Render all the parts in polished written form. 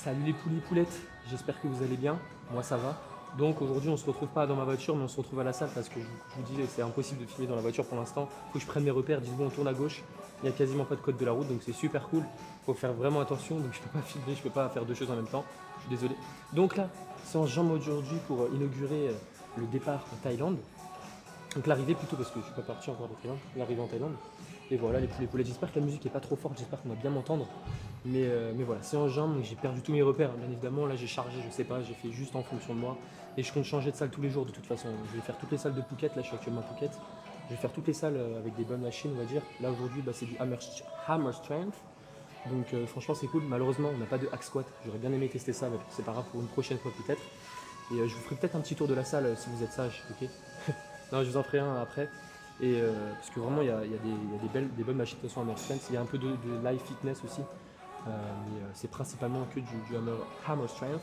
Salut les poulets et poulettes, j'espère que vous allez bien, moi ça va. Donc aujourd'hui on se retrouve pas dans ma voiture mais on se retrouve à la salle parce que je vous disais c'est impossible de filmer dans la voiture pour l'instant. Faut que je prenne mes repères, dites bon on tourne à gauche, il n'y a quasiment pas de code de la route donc c'est super cool. Faut faire vraiment attention donc je peux pas filmer, je peux pas faire deux choses en même temps, je suis désolé. Donc là, c'est en jambe aujourd'hui pour inaugurer le départ en Thaïlande. Donc l'arrivée plutôt parce que je suis pas parti encore de Thaïlande, l'arrivée en Thaïlande. Et voilà les poulets et poulettes, j'espère que la musique est pas trop forte, j'espère qu'on va bien m'entendre. Mais voilà, c'est en jambes, j'ai perdu tous mes repères, bien évidemment. Là, j'ai chargé, je sais pas, j'ai fait juste en fonction de moi. Et je compte changer de salle tous les jours, de toute façon. Je vais faire toutes les salles de Phuket, là, je suis actuellement à Phuket. Je vais faire toutes les salles avec des bonnes machines, on va dire. Là, aujourd'hui, bah, c'est du hammer strength. Donc, franchement, c'est cool. Malheureusement, on n'a pas de hack squat. J'aurais bien aimé tester ça, mais c'est pas grave pour une prochaine fois, peut-être. Et je vous ferai peut-être un petit tour de la salle si vous êtes sage, ok. Non, je vous en ferai un après. Et parce que vraiment, il y a des bonnes machines de toute façon hammer strength. Il y a un peu de live fitness aussi. Mais c'est principalement que du hammer strength.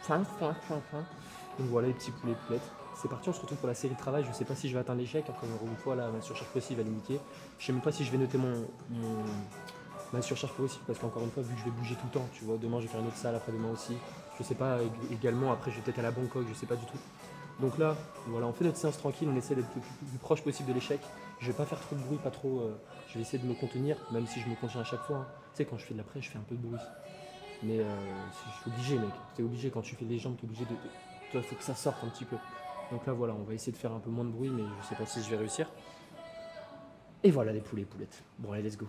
Donc voilà les petits poulets poulettes. C'est parti, on se retrouve pour la série de travail. Je ne sais pas si je vais atteindre l'échec. Encore une fois, là, ma surcharge possible va limiter. Je ne sais même pas si je vais noter ma surcharge possible parce qu'encore une fois, vu que je vais bouger tout le temps, tu vois, demain je vais faire une autre salle, après-demain aussi. Je ne sais pas également, après je vais peut-être à la Bangkok, je ne sais pas du tout. Donc là, voilà, on fait notre séance tranquille, on essaie d'être le plus proche possible de l'échec. Je vais pas faire trop de bruit, pas trop. Je vais essayer de me contenir, même si je me contiens à chaque fois, hein. Tu sais, quand je fais de la presse, je fais un peu de bruit. Mais je suis obligé, mec. T'es obligé quand tu fais les jambes, t'es obligé de. Il faut que ça sorte un petit peu. Donc là, voilà, on va essayer de faire un peu moins de bruit, mais je sais pas si je vais réussir. Et voilà les poulets et poulettes. Bon, allez, let's go.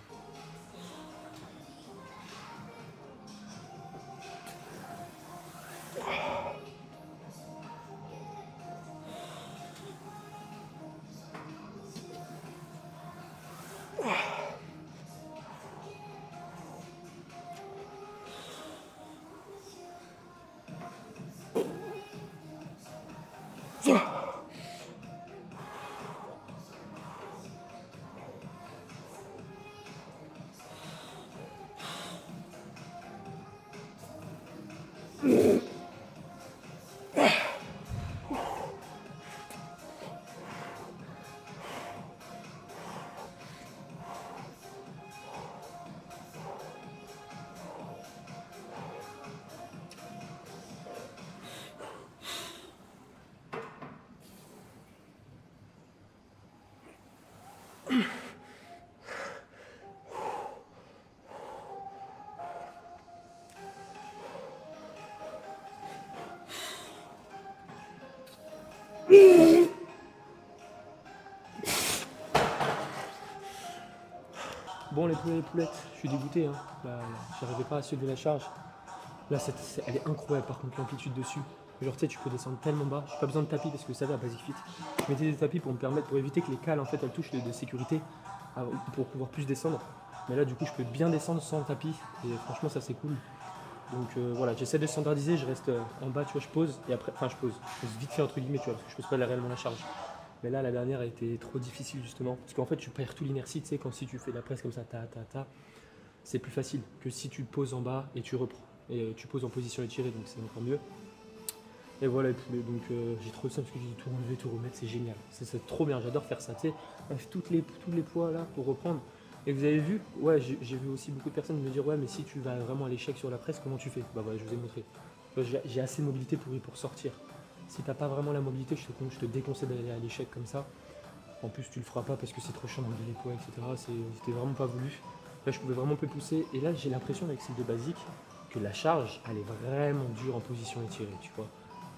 Bon, les poulets et les poulettes, je suis dégoûté. Hein. Là, j'arrivais pas à soulever la charge. Là, elle est incroyable par contre, l'amplitude dessus. Genre, tu sais, tu peux descendre tellement bas. J'ai pas besoin de tapis parce que ça va à Basic Fit. Je mettais des tapis pour me permettre, pour éviter que les cales, en fait, elles touchent de sécurité pour pouvoir plus descendre. Mais là, du coup, je peux bien descendre sans tapis. Et franchement, ça, c'est cool. Donc voilà, j'essaie de standardiser. Je reste en bas, tu vois, je pose. Et après, enfin, je pose vite fait, entre guillemets, tu vois, parce que je pose pas réellement la charge. Mais là, la dernière a été trop difficile, justement. Parce qu'en fait, tu perds tout l'inertie, tu sais, quand si tu fais de la presse comme ça, c'est plus facile que si tu poses en bas et tu reprends. Et tu poses en position étirée, donc c'est encore mieux. Et voilà, donc j'ai trop ça parce que j'ai tout enlevé, tout remettre, c'est génial. C'est trop bien, j'adore faire ça. Tu sais, tous les poids là pour reprendre. Et vous avez vu, ouais, j'ai vu aussi beaucoup de personnes me dire, ouais, mais si tu vas vraiment à l'échec sur la presse, comment tu fais? Bah voilà, je vous ai montré. J'ai assez de mobilité pour sortir. Si t'as pas vraiment la mobilité, je te déconseille d'aller à l'échec comme ça. En plus, tu le feras pas parce que c'est trop chiant d'enlever les poids, etc. C'était vraiment pas voulu. Là, je pouvais vraiment peu pousser. Et là, j'ai l'impression avec celle de basique que la charge, elle est vraiment dure en position étirée, tu vois.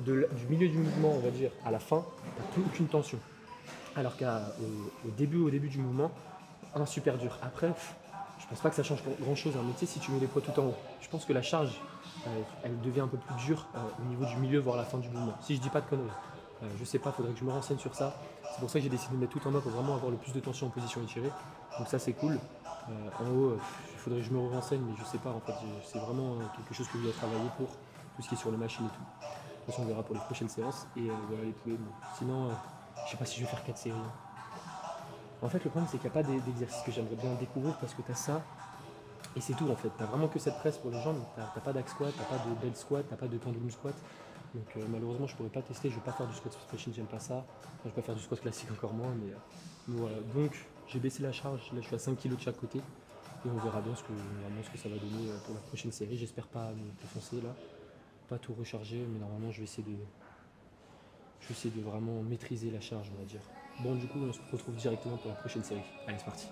Du milieu du mouvement, on va dire, à la fin, t'as plus aucune tension. Alors qu'au début du mouvement, un super dur. Après, je pense pas que ça change grand chose, hein, mais tu sais, si tu mets les poids tout en haut, je pense que la charge, elle devient un peu plus dure au niveau du milieu, voire la fin du mouvement. Si je dis pas de conneries. Je sais pas, faudrait que je me renseigne sur ça. C'est pour ça que j'ai décidé de mettre tout en bas pour vraiment avoir le plus de tension en position étirée. Donc ça c'est cool. En haut, il faudrait que je me renseigne, mais je sais pas en fait. C'est vraiment quelque chose que je dois travailler pour tout ce qui est sur les machines et tout. De toute façon on verra pour les prochaines séances. Et voilà les poulets. Bon. Sinon, je sais pas si je vais faire 4 séries, hein. En fait le problème c'est qu'il n'y a pas d'exercice que j'aimerais bien découvrir parce que tu as ça et c'est tout en fait. Tu n'as vraiment que cette presse pour les jambes. Tu n'as pas d'axe squat, tu n'as pas de belt squat, tu n'as pas de pendulum squat. Donc malheureusement je pourrais pas tester, je vais pas faire du squat machine, j'aime pas ça. Enfin, je vais pas faire du squat classique encore moins, mais voilà. Donc j'ai baissé la charge, là je suis à 5 kg de chaque côté. Et on verra bien vraiment ce que ça va donner pour la prochaine série. J'espère pas me défoncer là, pas tout recharger, mais normalement je vais essayer de vraiment maîtriser la charge, on va dire. Bon, du coup, on se retrouve directement pour la prochaine série. Allez, c'est parti.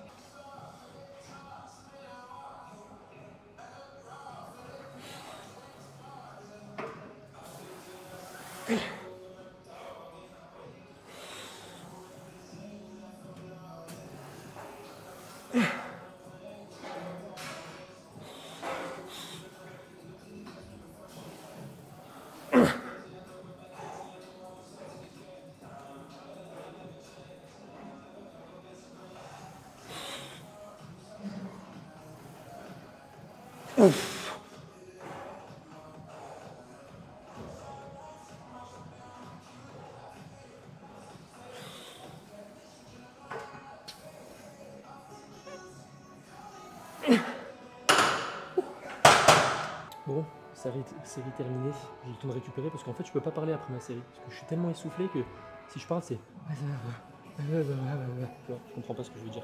Bon, série terminée, j'ai le temps de récupérer parce qu'en fait je peux pas parler après ma série. Parce que je suis tellement essoufflé que si je parle c'est... Je comprends pas ce que je veux dire.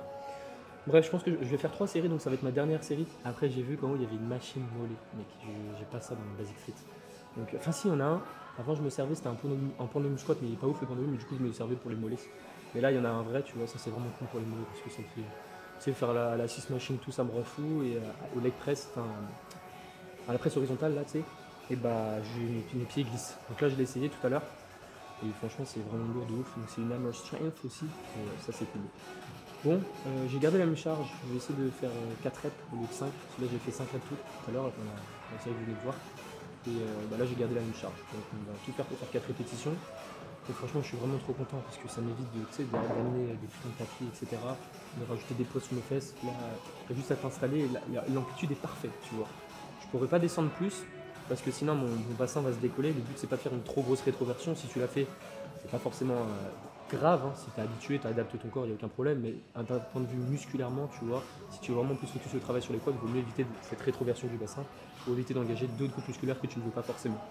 Bref, je pense que je vais faire 3 séries, donc ça va être ma dernière série. Après j'ai vu qu'en haut il y avait une machine mollet, mec, j'ai pas ça dans le Basic Fit. Donc, enfin si, il y en a un. Avant je me servais, c'était un pendulum squat, mais il est pas ouf le pendulum, mais du coup je me servais pour les mollets. Mais là il y en a un vrai, tu vois, ça c'est vraiment cool pour les mollets parce que ça me fait... Tu sais, faire la 6 machine, tout ça me rend fou. Et au leg press, enfin, à la presse horizontale là, tu sais, et bah mes pieds glissent. Donc là je l'ai essayé tout à l'heure. Et franchement c'est vraiment lourd de ouf. Donc c'est une hammer strength aussi. Et ça c'est cool. Bon, j'ai gardé la même charge. Je vais essayer de faire 4 reps au lieu de 5. Là j'ai fait 5 reps tout à l'heure, on a essayé de voir. Et bah là j'ai gardé la même charge. Donc on va tout faire pour faire 4 répétitions. Et franchement je suis vraiment trop content parce que ça m'évite d'amener des putains de tapis, etc. De rajouter des poids sur mes fesses. Là, t'as juste à t'installer, l'amplitude est parfaite, tu vois. Je pourrais pas descendre plus parce que sinon mon bassin va se décoller. Le but c'est pas de faire une trop grosse rétroversion. Si tu l'as fait, c'est pas forcément grave, hein. Si tu es habitué, tu adaptes ton corps, il n'y a aucun problème. Mais d'un point de vue musculairement, tu vois, si tu veux vraiment plus focus le travail sur les quads, il vaut mieux éviter cette rétroversion du bassin pour éviter d'engager d'autres groupes musculaires que tu ne veux pas forcément.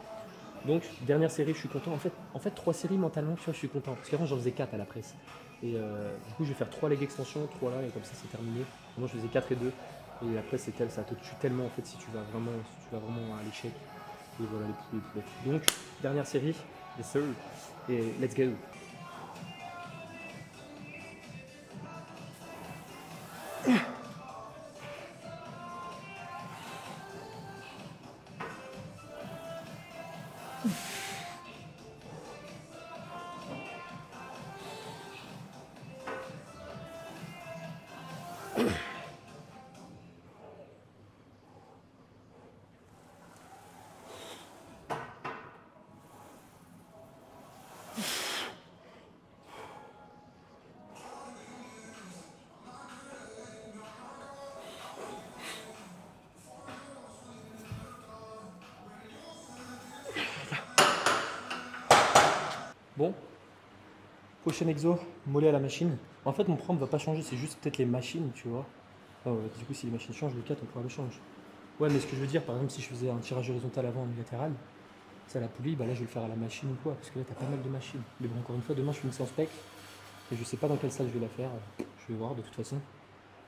Donc, dernière série, je suis content. En fait 3 séries mentalement, tu vois, je suis content. Parce qu'avant, j'en faisais 4 à la presse. Et du coup, je vais faire 3 leg extensions, 3 là, et comme ça, c'est terminé. Moi, je faisais 4 et 2. Et après, ça te tue tellement, en fait, si tu vas vraiment à l'échec. Et voilà, les poulets. Donc, dernière série, yes sir. Et let's go. Bon, prochain exo, mollet à la machine. En fait, mon programme va pas changer, c'est juste peut-être les machines, tu vois. Ah ouais, du coup, si les machines changent, le 4, on pourra le changer. Ouais, mais ce que je veux dire, par exemple, si je faisais un tirage horizontal avant unilatéral, c'est à la poulie, bah là, je vais le faire à la machine ou quoi, parce que là, t'as pas mal de machines. Mais bon, encore une fois, demain, je fais une séance pec, et je sais pas dans quelle salle je vais la faire. Je vais voir, de toute façon.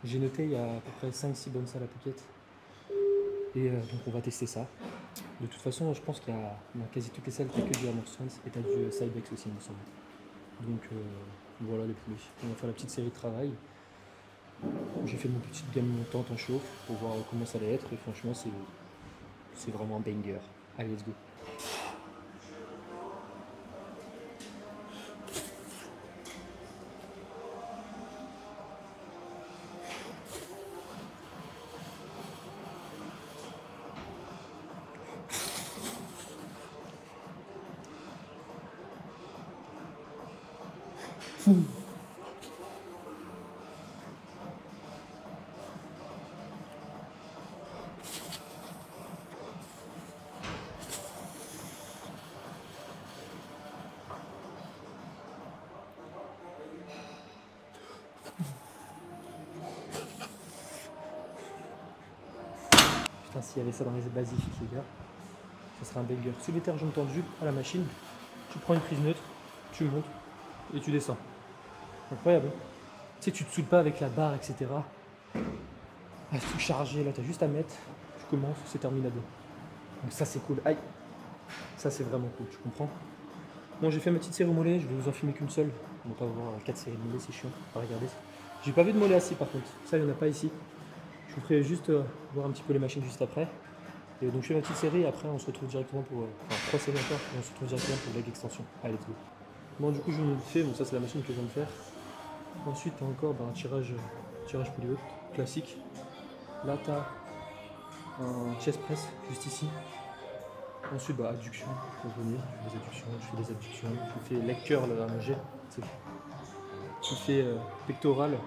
J'ai noté, il y a à peu près 5-6 bonnes salles à Phuket. Et donc, on va tester ça. De toute façon, je pense qu'il y a dans quasi toutes les salles, t'as que du hammer strength et t'as du sidebex aussi, il me semble. Donc voilà les poulets. On va faire la petite série de travail. J'ai fait mon petite gamme montante en chauffe pour voir comment ça allait être et franchement c'est vraiment un banger. Allez, let's go. Putain, s'il y avait ça dans les basiques, les gars, ça serait un banger. Sous les terres jambes tendues à la machine, tu prends une prise neutre, tu montes et tu descends. Incroyable. Hein, tu sais, tu te saoules pas avec la barre, etc. Ah, tout chargé, là, t'as juste à mettre, tu commences, c'est terminado. Donc ça, c'est cool. Aïe, ça, c'est vraiment cool, tu comprends? Bon, j'ai fait ma petite série au mollet, je vais vous en filmer qu'une seule. On va pas voir 4 séries de mollets, c'est chiant. On va regarder. J'ai pas vu de mollet assis par contre, ça, il n'y en a pas ici. Je vous ferai juste voir un petit peu les machines juste après. Et donc je fais ma petite série et après on se retrouve directement pour. Enfin 3 séries encore et on se retrouve directement pour leg extension. Allez, let's go. Bon du coup je vous le fais, bon ça c'est la machine que je viens de faire. Ensuite t'as encore un tirage poly haute classique. Là t'as un chest press juste ici. Ensuite adduction, je fais des adductions, je fais leg curl à manger. Je fais pectoral,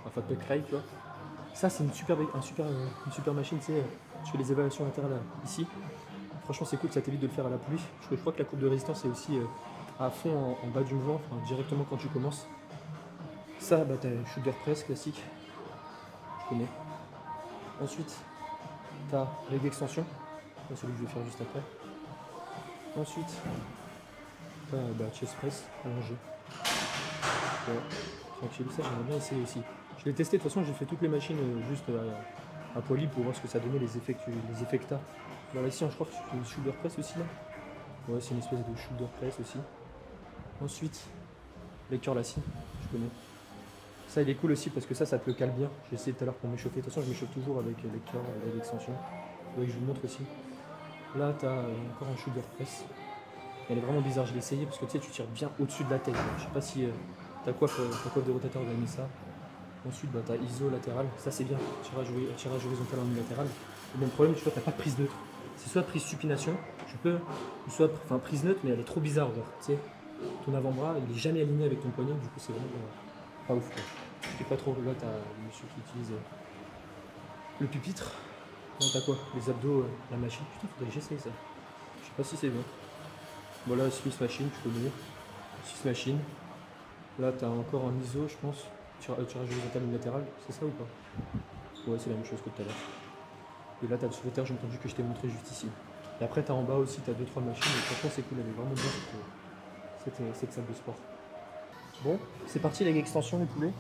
enfin pec rail tu vois. Ça c'est une super machine, tu sais, je fais les évaluations latérales ici. Franchement c'est cool, ça t'évite de le faire à la pluie. Je crois que la courbe de résistance est aussi à fond en bas du mouvement, enfin, directement quand tu commences. Ça t'as le shoulder press classique, je connais. Ensuite t'as leg extension, celui que je vais faire juste après. Ensuite t'as chest press allongé. Ouais, tranquille, ça j'aimerais bien essayer aussi. Je l'ai testé, de toute façon j'ai fait toutes les machines juste à poly pour voir ce que ça donnait, les effets que t'as. Voilà, ici je crois que c'est une shoulder press aussi là. Ouais, c'est une espèce de shoulder press aussi. Ensuite, les curls assis, je connais. Ça il est cool aussi parce que ça te le cale bien. J'ai essayé tout à l'heure pour m'échauffer. De toute façon je m'échauffe toujours avec les curls, avec l'extension. Ouais, je vous le montre aussi. Là t'as encore un shoulder press. Elle est vraiment bizarre, je l'ai essayé parce que tu sais tu tires bien au-dessus de la tête. Je sais pas si ta coiffe de rotateur va aimer ça. Ensuite t'as ISO latéral, ça c'est bien, tirage horizontal en unilatéral. Le même problème, tu vois, t'as pas de prise neutre. C'est soit prise supination, tu peux, ou soit prise neutre, mais elle est trop bizarre, genre, tu sais. Ton avant-bras, il est jamais aligné avec ton poignet, du coup c'est vraiment pas ouf. Quoi. Je sais pas trop, là t'as monsieur qui utilise le pupitre. Là t'as quoi? Les abdos, la machine. Putain, faudrait que j'essaye ça. Je sais pas si c'est bien. Voilà, Swiss machine, tu connais. Swiss machine. Là t'as encore un ISO, je pense. Tirage horizontal unilatéral, c'est ça ou pas? Ouais, c'est la même chose que tout à l'heure. Et là, t'as le soulevé-terre, j'ai entendu que je t'ai montré juste ici. Et après, t'as en bas aussi, t'as 2-3 machines. Et franchement, c'est cool, elle est vraiment bien cette salle de sport. Bon, c'est parti, les extensions, les poulets.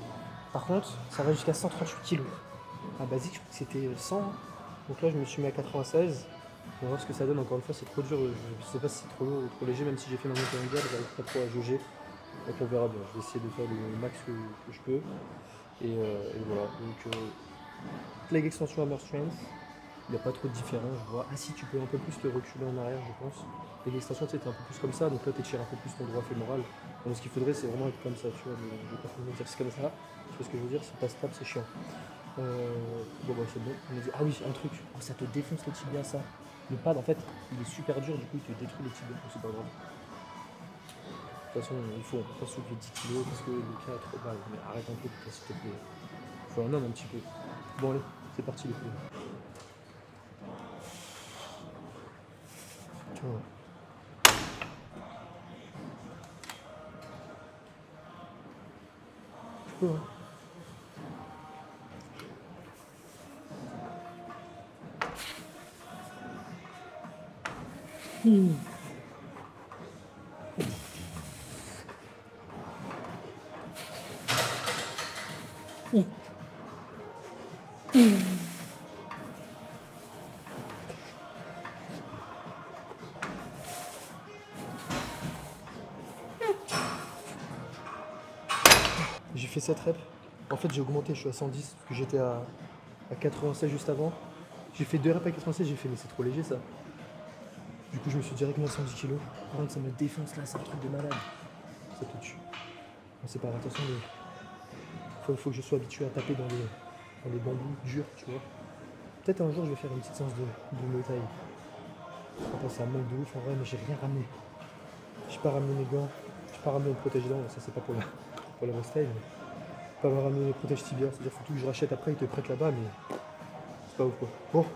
Par contre, ça va jusqu'à 138 kg. À basique, je crois que c'était 100. Donc là, je me suis mis à 96. On va voir ce que ça donne. Encore une fois, c'est trop dur. Je sais pas si c'est trop lourd ou trop léger, même si j'ai fait ma montée en garde, j'arrive pas trop à jauger. Donc on verra bien. Je vais essayer de faire le max que je peux. Et voilà. Donc, leg extension hammer strength. Il n'y a pas trop de différence, je vois. Ah si, tu peux un peu plus te reculer en arrière, je pense. Et l'extension, tu sais, t'es un peu plus comme ça, donc là, tu tires un peu plus ton droit fémoral. Donc ce qu'il faudrait, c'est vraiment être comme ça, tu vois. Mais je vais pas me dire c'est comme ça. Tu vois ce que je veux dire, c'est pas stable, c'est chiant. Bon, c'est bon. Ah oui, un truc. Oh, ça te défonce le tibia, ça. Le pad, en fait, il est super dur, du coup, il te détruit les tibias. C'est pas grave. De toute façon, il faut pas soulever 10 kg parce que le cas est trop bas. Mais arrête un peu, s'il te plaît. Il faut un homme un petit peu. Bon, allez, c'est parti, les filles. Voilà. Tu peux, hein. J'ai fait 7 reps. En fait, j'ai augmenté, je suis à 110 parce que j'étais à 96 juste avant. J'ai fait 2 reps à 96, j'ai fait, mais c'est trop léger ça. Du coup, je me suis directement à 110 kg. Par contre, ça me défonce là, c'est un truc de malade. Ça te tue. On sait pas, attention, il faut que je sois habitué à taper dans les bambous durs, tu vois. Peut-être un jour, je vais faire une petite séance de Muay Thai. Attends, ça manque de ouf en vrai, mais j'ai rien ramené. J'ai pas ramené mes gants, j'ai pas ramené mon protège-dents, ça c'est pas pour la style, mais pas ramené mes protèges tibia, c'est-à-dire faut tout que je rachète après, ils te prêtent là-bas, mais c'est pas ouf quoi. Bon,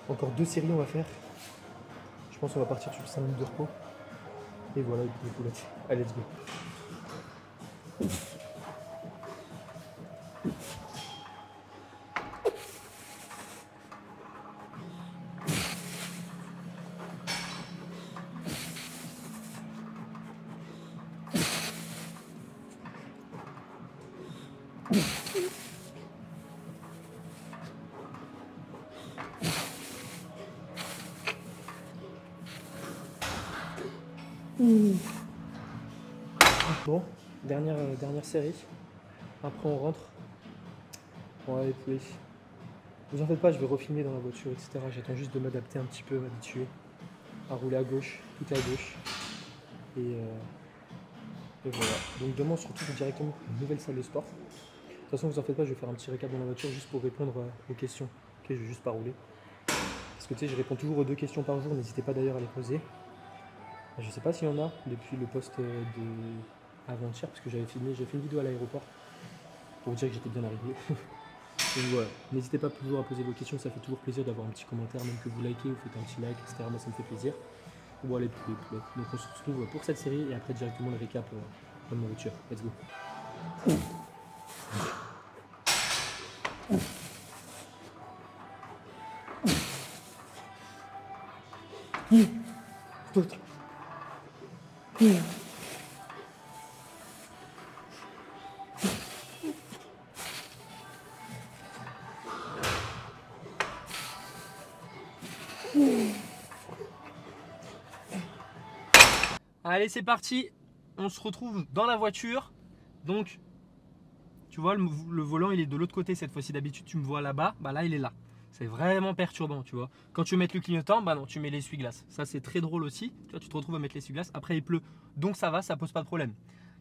encore 2 séries on va faire. Je pense qu'on va partir sur 5 minutes de repos. Et voilà, les poulettes. Allez, let's go. Bon, dernière série. Après on rentre. Bon allez poulet. Vous en faites pas, je vais refilmer dans la voiture, etc. J'attends juste de m'adapter un petit peu, m'habituer à rouler à gauche, tout à gauche. Et voilà. Donc demain on se retrouve directement pour une nouvelle salle de sport. De toute façon vous en faites pas, je vais faire un petit récap dans la voiture juste pour répondre aux questions. Ok, je vais juste pas rouler. Parce que tu sais, je réponds toujours aux 2 questions par jour, n'hésitez pas d'ailleurs à les poser. Je sais pas s'il y en a depuis le post de avant-hier, parce que j'ai fait une vidéo à l'aéroport pour vous dire que j'étais bien arrivé. Donc voilà, n'hésitez pas toujours à poser vos questions, ça fait toujours plaisir d'avoir un petit commentaire, même que vous likez, vous faites un petit like, etc. Moi ça me fait plaisir. Bon allez, poulet. Donc on se retrouve pour cette série et après directement le récap dans ma voiture. Let's go. Allez, c'est parti. On se retrouve dans la voiture. Donc, tu vois, le volant, il est de l'autre côté cette fois-ci. D'habitude, tu me vois là-bas. Bah là, il est là. C'est vraiment perturbant, tu vois. Quand tu veux mettre le clignotant, bah non, tu mets l'essuie-glace. Ça, c'est très drôle aussi. Tu vois, tu te retrouves à mettre l'essuie-glace. Après, il pleut. Donc, ça va, ça pose pas de problème.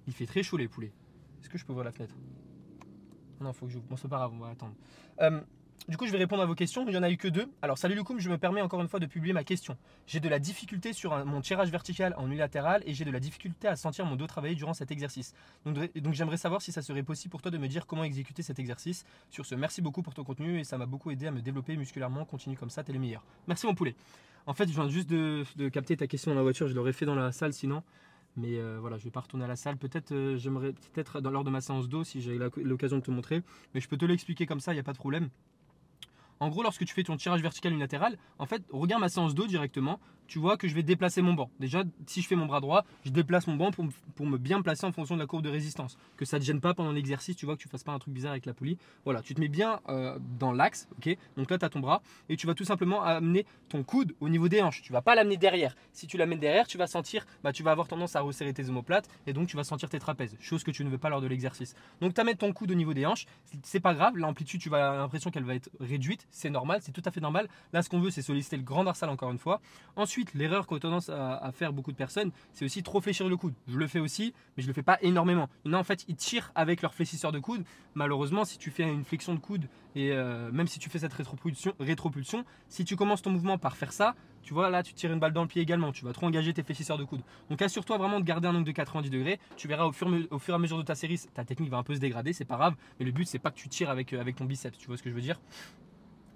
Il fait très chaud, les poulets. Est-ce que je peux voir la fenêtre? Non, faut que j'ouvre. Bon, c'est pas grave, on va attendre. Du coup, je vais répondre à vos questions. Il n'y en a eu que 2. Alors, salut Loukoum, je me permets encore une fois de publier ma question. J'ai de la difficulté sur mon tirage vertical en unilatéral et j'ai de la difficulté à sentir mon dos travailler durant cet exercice. Donc j'aimerais savoir si ça serait possible pour toi de me dire comment exécuter cet exercice. Sur ce, merci beaucoup pour ton contenu et ça m'a beaucoup aidé à me développer musculairement. Continue comme ça, t'es le meilleur. Merci mon poulet. En fait, je viens juste de capter ta question dans la voiture. Je l'aurais fait dans la salle sinon. Mais voilà, je ne vais pas retourner à la salle. Peut-être, j'aimerais lors de ma séance d'eau si j'ai l'occasion de te montrer. Mais je peux te l'expliquer comme ça, il n'y a pas de problème. En gros, lorsque tu fais ton tirage vertical unilatéral, en fait, regarde ma séance d'eau directement. Tu vois que je vais déplacer mon banc. Déjà, si je fais mon bras droit, je déplace mon banc pour me bien placer en fonction de la courbe de résistance. Que ça ne te gêne pas pendant l'exercice, tu vois, que tu ne fasses pas un truc bizarre avec la poulie. Voilà, tu te mets bien dans l'axe, ok. Donc là, tu as ton bras et tu vas tout simplement amener ton coude au niveau des hanches. Tu ne vas pas l'amener derrière. Si tu l'amènes derrière, tu vas sentir, tu vas avoir tendance à resserrer tes omoplates et donc tu vas sentir tes trapèzes, chose que tu ne veux pas lors de l'exercice. Donc, tu amènes ton coude au niveau des hanches, c'est pas grave. L'amplitude, tu vas avoir l'impression qu'elle va être réduite, c'est normal, c'est tout à fait normal. Là, ce qu'on veut, c'est solliciter le grand dorsal encore une fois. Ensuite, l'erreur qu'ont tendance à faire beaucoup de personnes, c'est aussi trop fléchir le coude. Je le fais aussi, mais je le fais pas énormément. Il y en a en fait, ils tirent avec leur fléchisseur de coude. Malheureusement, si tu fais une flexion de coude et même si tu fais cette rétropulsion, si tu commences ton mouvement par faire ça, tu vois là, tu tires une balle dans le pied également. Tu vas trop engager tes fléchisseurs de coude. Donc assure-toi vraiment de garder un angle de 90 degrés. Tu verras au fur et à mesure de ta série, ta technique va un peu se dégrader, c'est pas grave. Mais le but, c'est pas que tu tires avec ton biceps. Tu vois ce que je veux dire?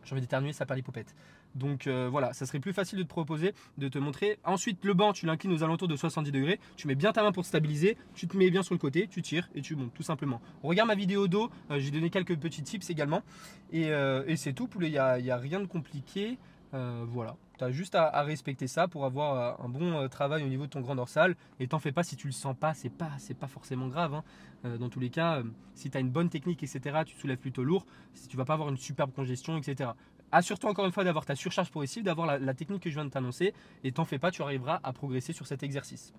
J'ai envie d'éternuer, ça perd l'hypopète. Donc voilà, ça serait plus facile de te proposer, de te montrer. Ensuite, le banc, tu l'inclines aux alentours de 70 degrés. Tu mets bien ta main pour te stabiliser. Tu te mets bien sur le côté, tu tires et tu montes tout simplement. Regarde ma vidéo d'eau, j'ai donné quelques petits tips également. Et c'est tout, poulet, il n'y a rien de compliqué. Voilà, tu as juste à respecter ça pour avoir un bon travail au niveau de ton grand dorsal. Et t'en fais pas si tu le sens pas, c'est pas forcément grave. Hein. Dans tous les cas, si tu as une bonne technique, etc., tu soulèves plutôt lourd, tu vas pas avoir une superbe congestion, etc. Assure-toi encore une fois d'avoir ta surcharge progressive, d'avoir la technique que je viens de t'annoncer. Et t'en fais pas, tu arriveras à progresser sur cet exercice.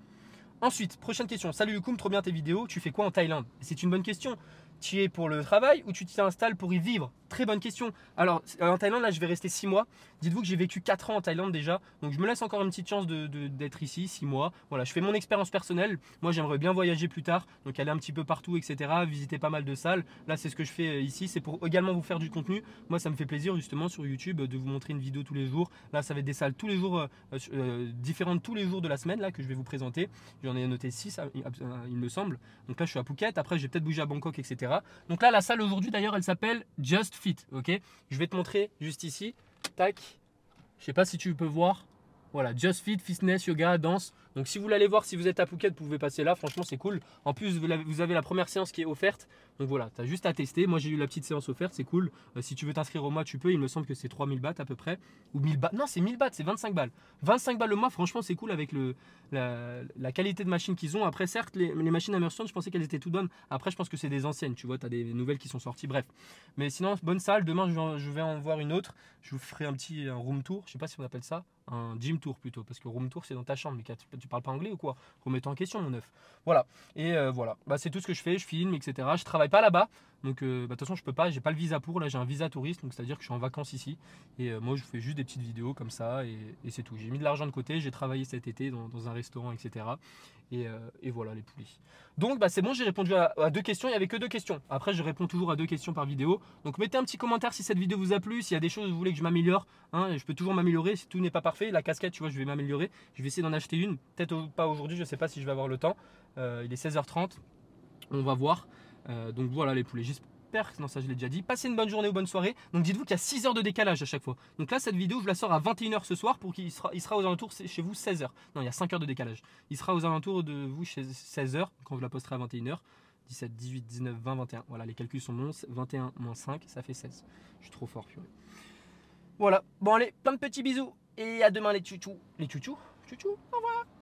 Ensuite, prochaine question. Salut Lukoum, trop bien tes vidéos. Tu fais quoi en Thaïlande? C'est une bonne question. Tu y es pour le travail ou tu t'installes pour y vivre? Très bonne question. Alors, en Thaïlande, là, je vais rester 6 mois. Dites-vous que j'ai vécu 4 ans en Thaïlande déjà. Donc, je me laisse encore une petite chance d'être ici, 6 mois. Voilà, je fais mon expérience personnelle. Moi, j'aimerais bien voyager plus tard. Donc, aller un petit peu partout, etc. Visiter pas mal de salles. Là, c'est ce que je fais ici. C'est pour également vous faire du contenu. Moi, ça me fait plaisir, justement, sur YouTube, de vous montrer une vidéo tous les jours. Là, ça va être des salles tous les jours, différentes tous les jours de la semaine, là, que je vais vous présenter. J'en ai noté 6, il me semble. Donc là, je suis à Phuket. Après, j'ai peut-être bougé à Bangkok, etc. Donc là, la salle aujourd'hui, d'ailleurs, elle s'appelle Just Fit. Ok, je vais te montrer juste ici. Tac. Je sais pas si tu peux voir. Voilà, Just Fit, fitness, yoga, danse. Donc si vous voulez aller voir, si vous êtes à Phuket, vous pouvez passer là. Franchement, c'est cool. En plus, vous avez la première séance qui est offerte. Donc voilà, tu as juste à tester. Moi, j'ai eu la petite séance offerte, c'est cool. Si tu veux t'inscrire au mois, tu peux. Il me semble que c'est 3000 bahts à peu près. Ou 1000 bahts. Non, c'est 1000 bahts, c'est 25 balles. 25 balles le mois, franchement, c'est cool avec la qualité de machine qu'ils ont. Après, certes, les machines Emerson, je pensais qu'elles étaient toutes bonnes. Après, je pense que c'est des anciennes. Tu vois, tu as des nouvelles qui sont sorties. Bref. Mais sinon, bonne salle. Demain, je vais en voir une autre. Je vous ferai un room tour. Je sais pas si on appelle ça. Un gym tour plutôt. Parce que room tour, c'est dans ta chambre. Mais tu parles pas anglais ou quoi? Remets-toi en question, mon œuf. Voilà. Et voilà. Bah, c'est tout ce que je fais. Je filme, etc. Je travaille pas là-bas. Donc, de toute façon, je peux pas. J'ai pas le visa pour. Là, j'ai un visa touriste. Donc, c'est-à-dire que je suis en vacances ici. Et moi, je fais juste des petites vidéos comme ça. Et c'est tout. J'ai mis de l'argent de côté. J'ai travaillé cet été dans un restaurant, etc. Et voilà les poulies. Donc bah, c'est bon, j'ai répondu à 2 questions. Il n'y avait que 2 questions. Après, je réponds toujours à 2 questions par vidéo. Donc mettez un petit commentaire si cette vidéo vous a plu. S'il y a des choses que vous voulez que je m'améliore, hein, je peux toujours m'améliorer. Si tout n'est pas parfait, la casquette, tu vois, je vais m'améliorer. Je vais essayer d'en acheter une. Peut-être pas aujourd'hui, je ne sais pas si je vais avoir le temps. Il est 16h30. On va voir. Donc voilà les poulets. J'espère, non ça je l'ai déjà dit. Passez une bonne journée ou bonne soirée. Donc dites-vous qu'il y a 6 heures de décalage à chaque fois. Donc là cette vidéo je la sors à 21h ce soir pour qu'il sera aux alentours chez vous 16h. Non, il y a 5 heures de décalage. Il sera aux alentours de vous chez 16h quand je la posterai à 21h. 17, 18, 19, 20, 21. Voilà, les calculs sont bons. 21 moins 5, ça fait 16. Je suis trop fort, purée. Voilà. Bon allez, plein de petits bisous. Et à demain les tchouchous. Les tchouchous. Tchouchous, au revoir.